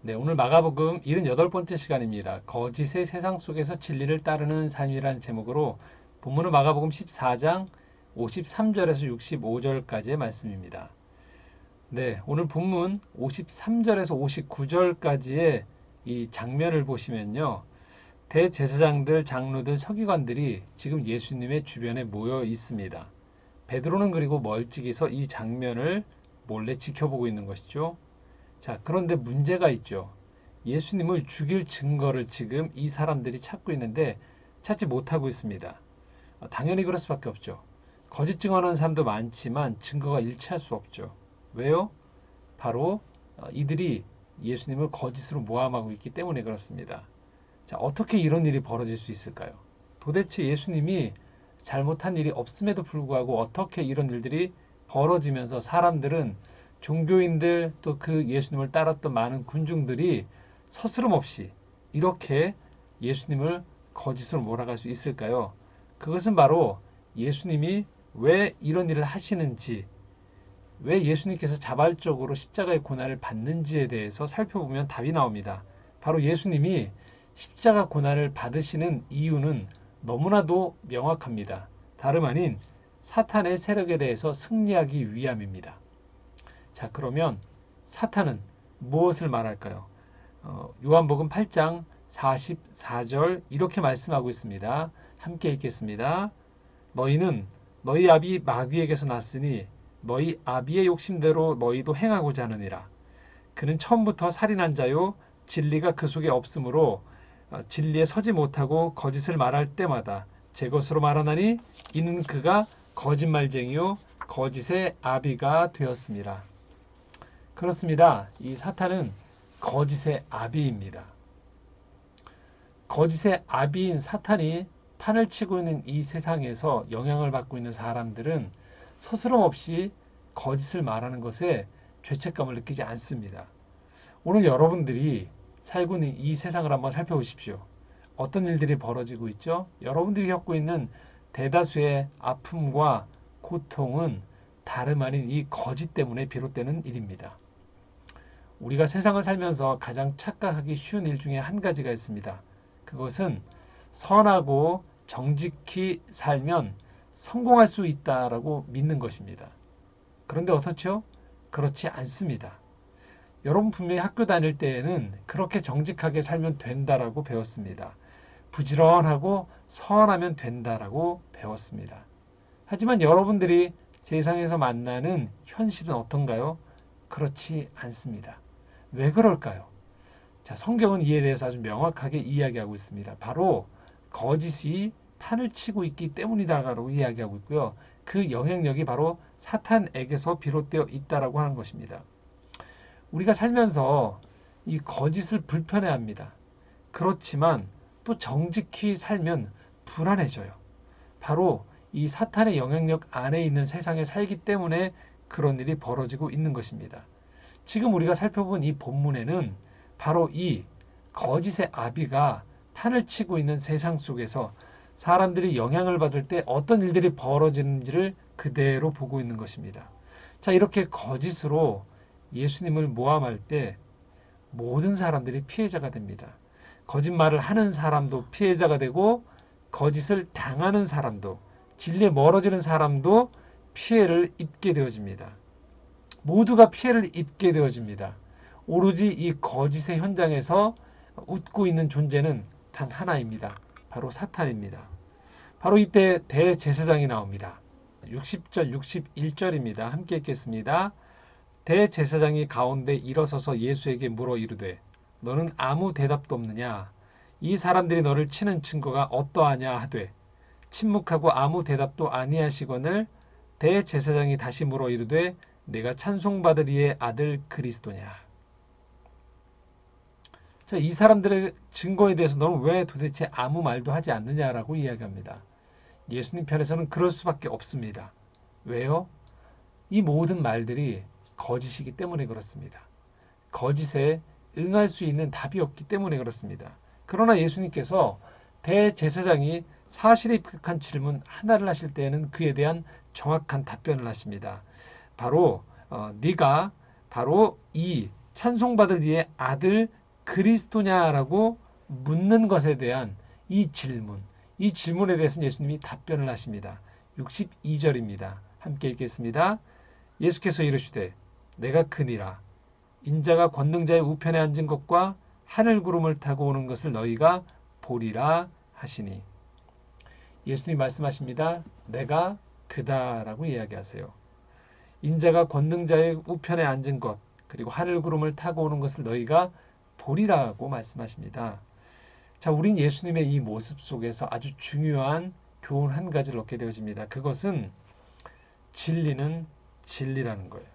네, 오늘 마가복음 78번째 시간입니다. 거짓의 세상 속에서 진리를 따르는 삶이라는 제목으로 본문은 마가복음 14장 53절에서 65절까지의 말씀입니다. 네, 오늘 본문 53절에서 59절까지의 이 장면을 보시면요. 대제사장들, 장로들, 서기관들이 지금 예수님의 주변에 모여 있습니다. 베드로는 그리고 멀찍이서 이 장면을 몰래 지켜보고 있는 것이죠. 자, 그런데 문제가 있죠. 예수님을 죽일 증거를 지금 이 사람들이 찾고 있는데 찾지 못하고 있습니다. 당연히 그럴 수밖에 없죠. 거짓 증언하는 사람도 많지만 증거가 일치할 수 없죠. 왜요? 바로 이들이 예수님을 거짓으로 모함하고 있기 때문에 그렇습니다. 자, 어떻게 이런 일이 벌어질 수 있을까요? 도대체 예수님이 잘못한 일이 없음에도 불구하고 어떻게 이런 일들이 벌어지면서 사람들은 종교인들 또 그 예수님을 따랐던 많은 군중들이 서스럼 없이 이렇게 예수님을 거짓으로 몰아갈 수 있을까요? 그것은 바로 예수님이 왜 이런 일을 하시는지, 왜 예수님께서 자발적으로 십자가의 고난을 받는지에 대해서 살펴보면 답이 나옵니다. 바로 예수님이 십자가 고난을 받으시는 이유는 너무나도 명확합니다. 다름 아닌 사탄의 세력에 대해서 승리하기 위함입니다. 자, 그러면 사탄은 무엇을 말할까요? 요한복음 8장 44절 이렇게 말씀하고 있습니다. 함께 읽겠습니다. 너희는 너희 아비 마귀에게서 났으니 너희 아비의 욕심대로 너희도 행하고자 하느니라. 그는 처음부터 살인한 자요 진리가 그 속에 없으므로 진리에 서지 못하고 거짓을 말할 때마다 제 것으로 말하나니 이는 그가 거짓말쟁이요 거짓의 아비가 되었습니다. 그렇습니다. 이 사탄은 거짓의 아비입니다. 거짓의 아비인 사탄이 판을 치고 있는 이 세상에서 영향을 받고 있는 사람들은 스스럼 없이 거짓을 말하는 것에 죄책감을 느끼지 않습니다. 오늘 여러분들이 살고 있는 이 세상을 한번 살펴보십시오. 어떤 일들이 벌어지고 있죠? 여러분들이 겪고 있는 대다수의 아픔과 고통은 다름 아닌 이 거짓 때문에 비롯되는 일입니다. 우리가 세상을 살면서 가장 착각하기 쉬운 일 중에 한 가지가 있습니다. 그것은 선하고 정직히 살면 성공할 수 있다라고 믿는 것입니다. 그런데 어떻죠? 그렇지 않습니다. 여러분 분명히 학교 다닐 때에는 그렇게 정직하게 살면 된다라고 배웠습니다. 부지런하고 선하면 된다라고 배웠습니다. 하지만 여러분들이 세상에서 만나는 현실은 어떤가요? 그렇지 않습니다. 왜 그럴까요? 자, 성경은 이에 대해서 아주 명확하게 이야기하고 있습니다. 바로 거짓이 판을 치고 있기 때문이다라고 이야기하고 있고요. 그 영향력이 바로 사탄에게서 비롯되어 있다라고 하는 것입니다. 우리가 살면서 이 거짓을 불편해합니다. 그렇지만 또 정직히 살면 불안해져요. 바로 이 사탄의 영향력 안에 있는 세상에 살기 때문에 그런 일이 벌어지고 있는 것입니다. 지금 우리가 살펴본 이 본문에는 바로 이 거짓의 아비가 판을 치고 있는 세상 속에서 사람들이 영향을 받을 때 어떤 일들이 벌어지는지를 그대로 보고 있는 것입니다. 자, 이렇게 거짓으로 예수님을 모함할 때 모든 사람들이 피해자가 됩니다. 거짓말을 하는 사람도 피해자가 되고 거짓을 당하는 사람도 진리에 멀어지는 사람도 피해를 입게 되어집니다. 모두가 피해를 입게 되어집니다. 오로지 이 거짓의 현장에서 웃고 있는 존재는 단 하나입니다. 바로 사탄입니다. 바로 이때 대제사장이 나옵니다. 60절, 61절입니다. 함께 읽겠습니다. 대제사장이 가운데 일어서서 예수에게 물어 이르되 너는 아무 대답도 없느냐? 이 사람들이 너를 치는 증거가 어떠하냐 하되 침묵하고 아무 대답도 아니하시거늘 대제사장이 다시 물어 이르되 내가 찬송받으리의 아들 그리스도냐? 자, 이 사람들의 증거에 대해서 너는 왜 도대체 아무 말도 하지 않느냐라고 이야기합니다. 예수님 편에서는 그럴 수밖에 없습니다. 왜요? 이 모든 말들이 거짓이기 때문에 그렇습니다. 거짓에 응할 수 있는 답이 없기 때문에 그렇습니다. 그러나 예수님께서 대제사장이 사실에 입각한 질문 하나를 하실 때에는 그에 대한 정확한 답변을 하십니다. 바로 네가 바로 이 찬송받을 이의 아들 그리스도냐라고 묻는 것에 대한 이 질문에 대해서는 예수님이 답변을 하십니다. 62절입니다. 함께 읽겠습니다. 예수께서 이르시되 내가 크니라 인자가 권능자의 우편에 앉은 것과 하늘 구름을 타고 오는 것을 너희가 보리라 하시니. 예수님이 말씀하십니다. 내가 그다라고 이야기하세요. 인자가 권능자의 우편에 앉은 것 그리고 하늘 구름을 타고 오는 것을 너희가 보리라고 말씀하십니다. 자, 우린 예수님의 이 모습 속에서 아주 중요한 교훈 한 가지를 얻게 되어집니다. 그것은 진리는 진리라는 거예요.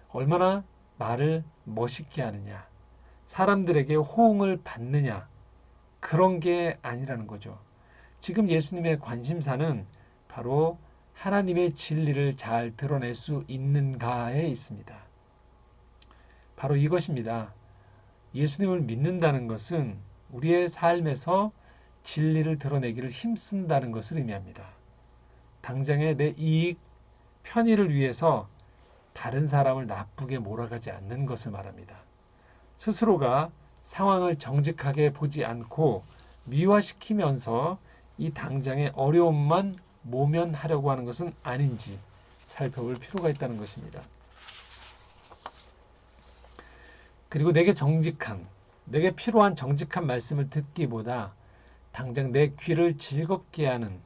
얼마나 말을 멋있게 하느냐, 사람들에게 호응을 받느냐, 그런 게 아니라는 거죠. 지금 예수님의 관심사는 바로 하나님의 진리를 잘 드러낼 수 있는가에 있습니다. 바로 이것입니다. 예수님을 믿는다는 것은 우리의 삶에서 진리를 드러내기를 힘쓴다는 것을 의미합니다. 당장의 내 이익, 편의를 위해서 다른 사람을 나쁘게 몰아가지 않는 것을 말합니다. 스스로가 상황을 정직하게 보지 않고 미화시키면서 이 당장의 어려움만 모면하려고 하는 것은 아닌지 살펴볼 필요가 있다는 것입니다. 그리고 내게 필요한 정직한 말씀을 듣기보다 당장 내 귀를 즐겁게 하는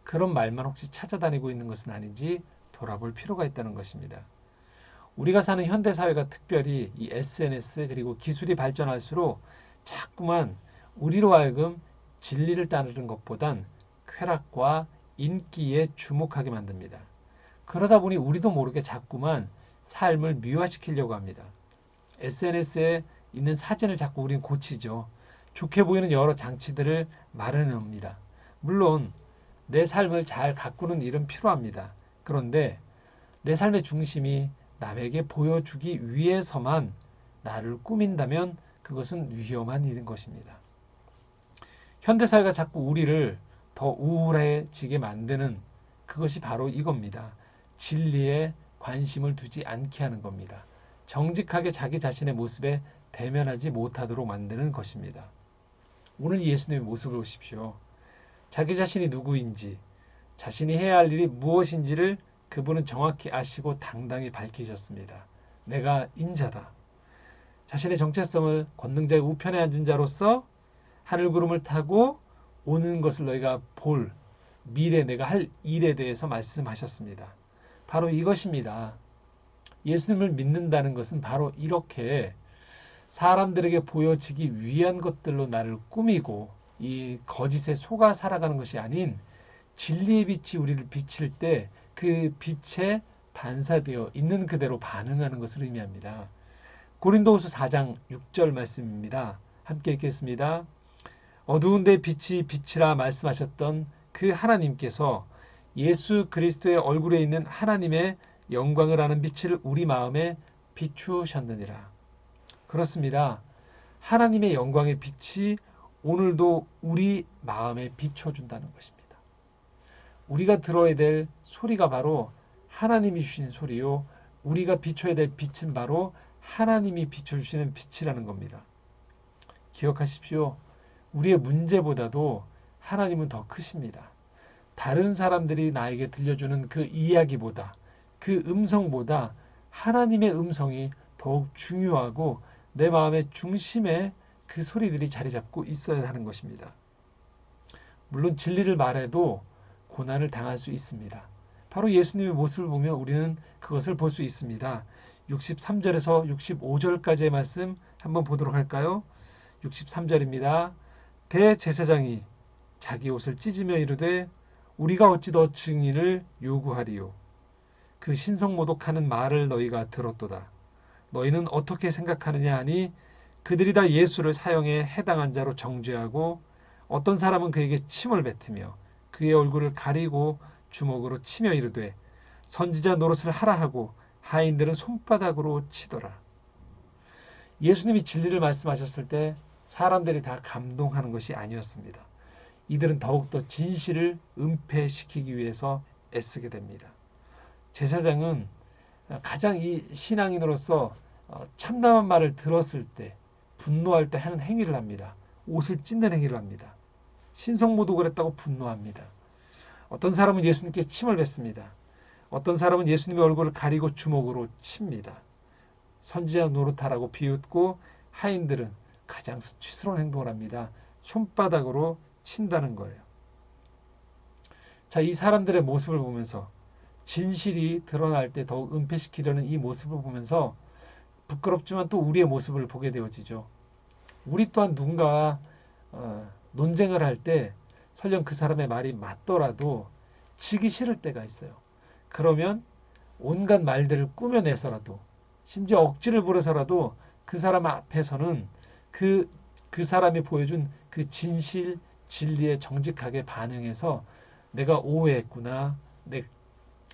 그런 말만 혹시 찾아다니고 있는 것은 아닌지 돌아볼 필요가 있다는 것입니다. 우리가 사는 현대사회가 특별히 이 SNS 그리고 기술이 발전할수록 자꾸만 우리로 하여금 진리를 따르는 것보단 쾌락과 인기에 주목하게 만듭니다. 그러다 보니 우리도 모르게 자꾸만 삶을 미화시키려고 합니다. SNS에 있는 사진을 자꾸 우리는 고치죠. 좋게 보이는 여러 장치들을 마련합니다. 물론 내 삶을 잘 가꾸는 일은 필요합니다. 그런데 내 삶의 중심이 남에게 보여주기 위해서만 나를 꾸민다면 그것은 위험한 일인 것입니다. 현대사회가 자꾸 우리를 더 우울해지게 만드는 그것이 바로 이겁니다. 진리에 관심을 두지 않게 하는 겁니다. 정직하게 자기 자신의 모습에 대면하지 못하도록 만드는 것입니다. 오늘 예수님의 모습을 보십시오. 자기 자신이 누구인지, 자신이 해야 할 일이 무엇인지를 그분은 정확히 아시고 당당히 밝히셨습니다. 내가 인자다. 자신의 정체성을 권능자의 우편에 앉은 자로서 하늘 구름을 타고 오는 것을 너희가 볼 미래 내가 할 일에 대해서 말씀하셨습니다. 바로 이것입니다. 예수님을 믿는다는 것은 바로 이렇게 사람들에게 보여지기 위한 것들로 나를 꾸미고 이 거짓에 속아 살아가는 것이 아닌 진리의 빛이 우리를 비칠 때 그 빛에 반사되어 있는 그대로 반응하는 것을 의미합니다. 고린도후서 4장 6절 말씀입니다. 함께 읽겠습니다. 어두운 데 빛이 빛이라 말씀하셨던 그 하나님께서 예수 그리스도의 얼굴에 있는 하나님의 영광을 아는 빛을 우리 마음에 비추셨느니라. 그렇습니다. 하나님의 영광의 빛이 오늘도 우리 마음에 비춰준다는 것입니다. 우리가 들어야 될 소리가 바로 하나님이 주신 소리요. 우리가 비춰야 될 빛은 바로 하나님이 비춰주시는 빛이라는 겁니다. 기억하십시오. 우리의 문제보다도 하나님은 더 크십니다. 다른 사람들이 나에게 들려주는 그 이야기보다 그 음성보다 하나님의 음성이 더욱 중요하고 내 마음의 중심에 그 소리들이 자리 잡고 있어야 하는 것입니다. 물론 진리를 말해도 고난을 당할 수 있습니다. 바로 예수님의 모습을 보면 우리는 그것을 볼 수 있습니다. 63절에서 65절까지의 말씀 한번 보도록 할까요? 63절입니다. 대제사장이 자기 옷을 찢으며 이르되 우리가 어찌 더 증인을 요구하리요. 그 신성모독하는 말을 너희가 들었도다. 너희는 어떻게 생각하느냐 하니 그들이 다 예수를 사형에 해당한 자로 정죄하고 어떤 사람은 그에게 침을 뱉으며 그의 얼굴을 가리고 주먹으로 치며 이르되 선지자 노릇을 하라 하고 하인들은 손바닥으로 치더라. 예수님이 진리를 말씀하셨을 때 사람들이 다 감동하는 것이 아니었습니다. 이들은 더욱더 진실을 은폐시키기 위해서 애쓰게 됩니다. 제사장은 가장 이 신앙인으로서 참담한 말을 들었을 때 분노할 때 하는 행위를 합니다. 옷을 찢는 행위를 합니다. 신성모독을 했다고 분노합니다. 어떤 사람은 예수님께 침을 뱉습니다. 어떤 사람은 예수님의 얼굴을 가리고 주먹으로 칩니다. 선지자 노릇하라고 비웃고 하인들은 가장 수치스러운 행동을 합니다. 손바닥으로 친다는 거예요. 자, 이 사람들의 모습을 보면서 진실이 드러날 때 더욱 은폐시키려는 이 모습을 보면서 부끄럽지만 또 우리의 모습을 보게 되어지죠. 우리 또한 누군가와 논쟁을 할 때 설령 그 사람의 말이 맞더라도 지기 싫을 때가 있어요. 그러면 온갖 말들을 꾸며내서라도 심지어 억지를 부려서라도 그 사람 앞에서는 그 사람이 보여준 그 진실, 진리에 정직하게 반응해서 내가 오해했구나,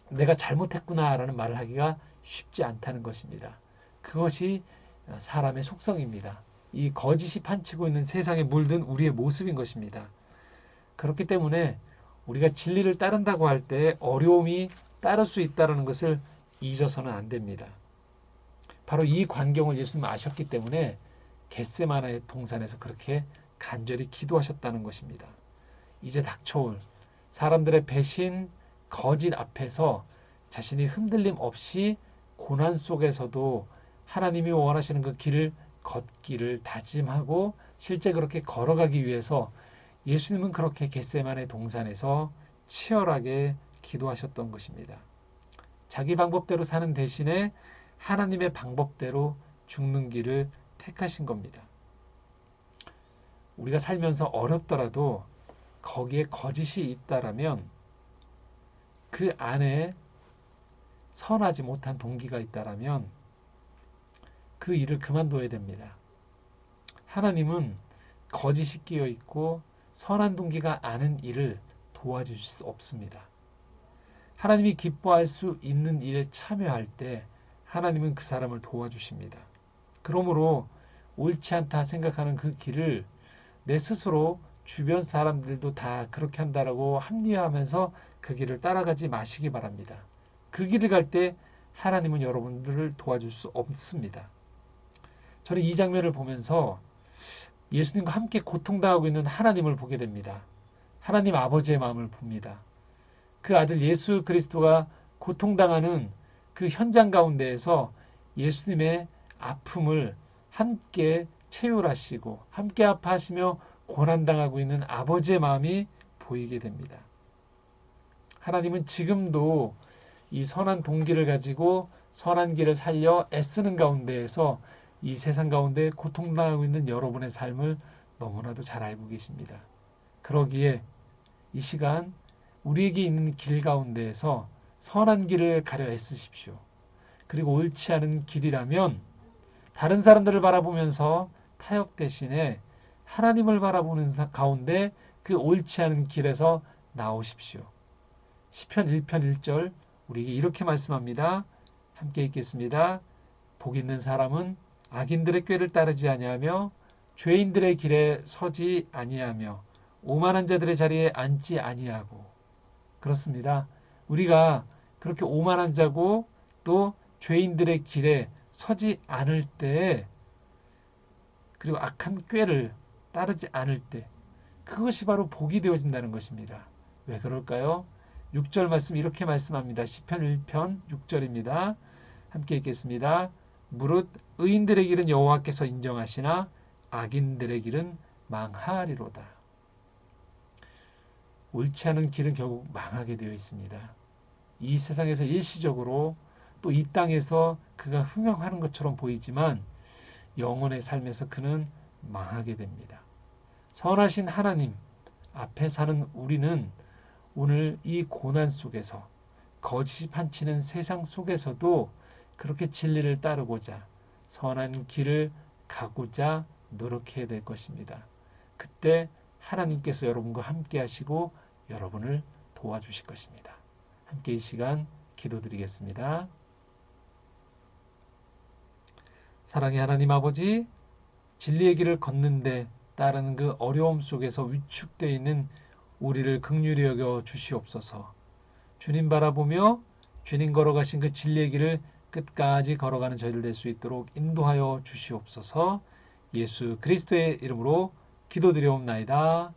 내가 잘못했구나 라는 말을 하기가 쉽지 않다는 것입니다. 그것이 사람의 속성입니다. 이 거짓이 판치고 있는 세상에 물든 우리의 모습인 것입니다. 그렇기 때문에 우리가 진리를 따른다고 할 때 어려움이 따를 수 있다는 것을 잊어서는 안 됩니다. 바로 이 광경을 예수님은 아셨기 때문에 겟세마네 동산에서 그렇게 간절히 기도하셨다는 것입니다. 이제 닥쳐올 사람들의 배신, 거짓 앞에서 자신이 흔들림 없이 고난 속에서도 하나님이 원하시는 그 길을 걷기를 다짐하고 실제 그렇게 걸어가기 위해서 예수님은 그렇게 겟세마네 동산에서 치열하게 기도하셨던 것입니다. 자기 방법대로 사는 대신에 하나님의 방법대로 죽는 길을 택하신 겁니다. 우리가 살면서 어렵더라도 거기에 거짓이 있다라면 그 안에 선하지 못한 동기가 있다라면 그 일을 그만둬야 됩니다. 하나님은 거짓이 끼어 있고 선한 동기가 아는 일을 도와주실 수 없습니다. 하나님이 기뻐할 수 있는 일에 참여할 때 하나님은 그 사람을 도와주십니다. 그러므로 옳지 않다 생각하는 그 길을 내 스스로 주변 사람들도 다 그렇게 한다라고 합리화하면서 그 길을 따라가지 마시기 바랍니다. 그 길을 갈 때 하나님은 여러분들을 도와줄 수 없습니다. 저는 이 장면을 보면서 예수님과 함께 고통당하고 있는 하나님을 보게 됩니다. 하나님 아버지의 마음을 봅니다. 그 아들 예수 그리스도가 고통당하는 그 현장 가운데에서 예수님의 아픔을 함께 체휼하시고 함께 아파하시며 고난당하고 있는 아버지의 마음이 보이게 됩니다. 하나님은 지금도 이 선한 동기를 가지고 선한 길을 살려 애쓰는 가운데에서 이 세상 가운데 고통당하고 있는 여러분의 삶을 너무나도 잘 알고 계십니다. 그러기에 이 시간 우리에게 있는 길 가운데에서 선한 길을 가려 애쓰십시오. 그리고 옳지 않은 길이라면 다른 사람들을 바라보면서 타협 대신에 하나님을 바라보는 가운데 그 옳지 않은 길에서 나오십시오. 시편 1편 1절 우리에게 이렇게 말씀합니다. 함께 읽겠습니다. 복 있는 사람은 악인들의 꾀를 따르지 아니하며 죄인들의 길에 서지 아니하며 오만한 자들의 자리에 앉지 아니하고. 그렇습니다. 우리가 그렇게 오만한 자고 또 죄인들의 길에 서지 않을 때 그리고 악한 꾀를 따르지 않을 때 그것이 바로 복이 되어진다는 것입니다. 왜 그럴까요? 6절 말씀 이렇게 말씀합니다. 시편 1편 6절입니다. 함께 읽겠습니다. 무릇 의인들의 길은 여호와께서 인정하시나 악인들의 길은 망하리로다. 옳지 않은 길은 결국 망하게 되어 있습니다. 이 세상에서 일시적으로 또 이 땅에서 그가 흥행하는 것처럼 보이지만 영혼의 삶에서 그는 망하게 됩니다. 선하신 하나님 앞에 사는 우리는 오늘 이 고난 속에서 거짓이 판치는 세상 속에서도 그렇게 진리를 따르고자 선한 길을 가고자 노력해야 될 것입니다. 그때 하나님께서 여러분과 함께 하시고 여러분을 도와주실 것입니다. 함께 이 시간 기도드리겠습니다. 사랑의 하나님 아버지, 진리의 길을 걷는데 따르는 그 어려움 속에서 위축되어 있는 우리를 긍휼히 여겨 주시옵소서. 주님 바라보며 주님 걸어가신 그 진리의 길을 끝까지 걸어가는 저희들 될 수 있도록 인도하여 주시옵소서. 예수 그리스도의 이름으로 기도드려옵나이다.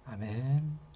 아멘.